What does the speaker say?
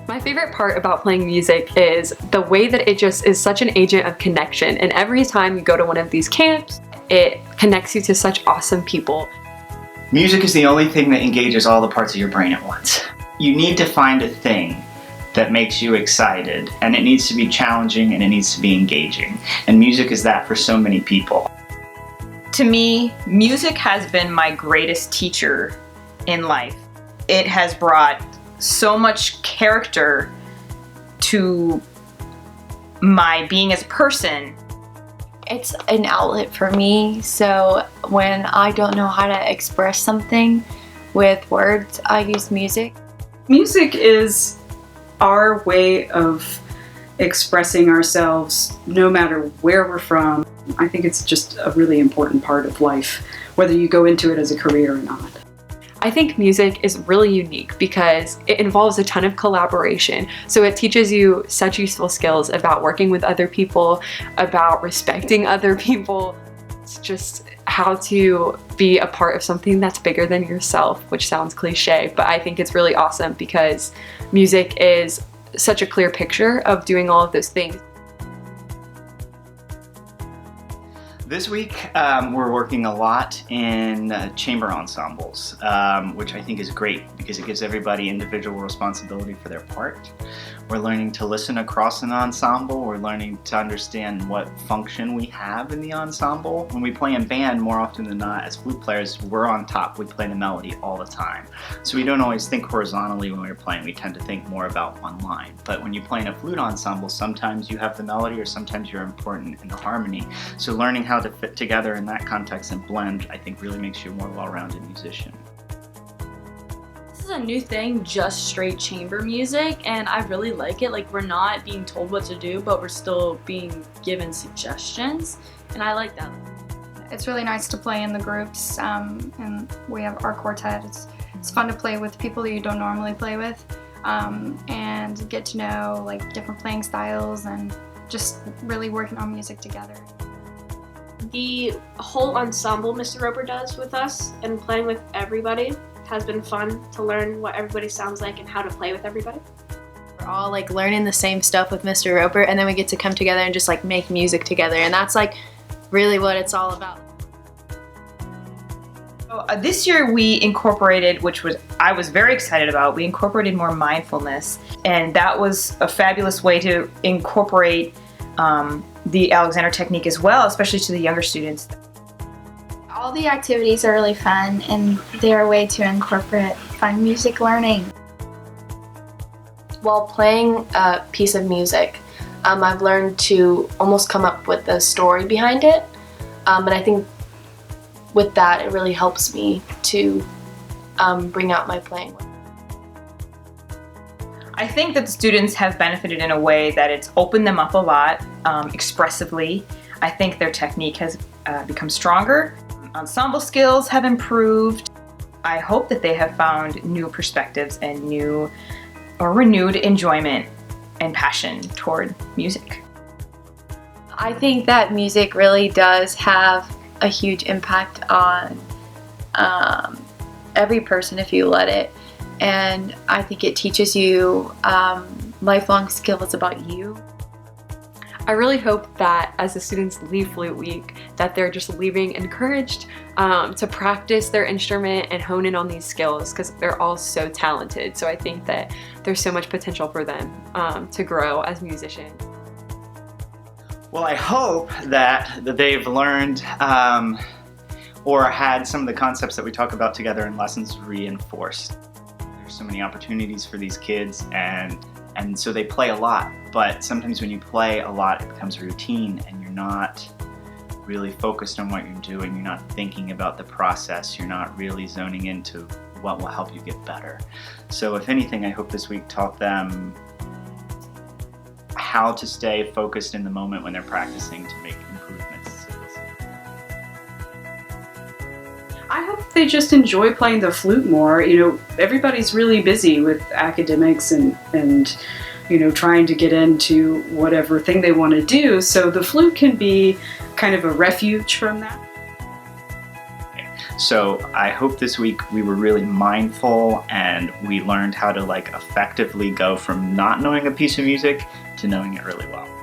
My favorite part about playing music is the way that it just is such an agent of connection, and every time you go to one of these camps, it connects you to such awesome people. Music is the only thing that engages all the parts of your brain at once. You need to find a thing that makes you excited, and it needs to be challenging and it needs to be engaging. And music is that for so many people. To me, music has been my greatest teacher in life. It has brought so much character to my being as a person. It's an outlet for me, so when I don't know how to express something with words, I use music. Music is our way of expressing ourselves no matter where we're from. I think it's just a really important part of life, whether you go into it as a career or not. I think music is really unique because it involves a ton of collaboration. So it teaches you such useful skills about working with other people, about respecting other people. It's just how to be a part of something that's bigger than yourself, which sounds cliche, but I think it's really awesome because music is such a clear picture of doing all of those things. This week, we're working a lot in chamber ensembles, which I think is great because it gives everybody individual responsibility for their part. We're learning to listen across an ensemble. We're learning to understand what function we have in the ensemble. When we play in band, more often than not, as flute players, we're on top. We play the melody all the time. So we don't always think horizontally when we're playing. We tend to think more about one line. But when you play in a flute ensemble, sometimes you have the melody or sometimes you're important in the harmony. So learning how to fit together in that context and blend, I think, really makes you a more well-rounded musician. This is a new thing, just straight chamber music, and I really like it. Like, we're not being told what to do, but we're still being given suggestions, and I like that. It's really nice to play in the groups, and we have our quartet. It's fun to play with people that you don't normally play with, and get to know like different playing styles and just really working on music together. The whole ensemble Mr. Roper does with us and playing with everybody has been fun to learn what everybody sounds like and how to play with everybody. We're all like learning the same stuff with Mr. Roper, and then we get to come together and just like make music together, and that's like really what it's all about. So, this year we incorporated, I was very excited about, we incorporated more mindfulness, and that was a fabulous way to incorporate the Alexander technique as well, especially to the younger students. All the activities are really fun, and they're a way to incorporate fun music learning. While playing a piece of music, I've learned to almost come up with a story behind it, and I think with that it really helps me to bring out my playing. I think that the students have benefited in a way that it's opened them up a lot expressively. I think their technique has become stronger. Ensemble skills have improved. I hope that they have found new perspectives and new or renewed enjoyment and passion toward music. I think that music really does have a huge impact on every person if you let it. And I think it teaches you lifelong skills about you. I really hope that as the students leave Flute Week, that they're just leaving encouraged to practice their instrument and hone in on these skills because they're all so talented. So I think that there's so much potential for them to grow as musicians. Well, I hope that they've learned or had some of the concepts that we talk about together in lessons reinforced. There's so many opportunities for these kids, and so they play a lot, but sometimes when you play a lot, it becomes routine and you're not really focused on what you're doing. You're not thinking about the process. You're not really zoning into what will help you get better. So if anything, I hope this week taught them how to stay focused in the moment when they're practicing to make improvements. I hope they just enjoy playing the flute more. You know, everybody's really busy with academics and you know, trying to get into whatever thing they want to do. So the flute can be kind of a refuge from that. So I hope this week we were really mindful and we learned how to like effectively go from not knowing a piece of music to knowing it really well.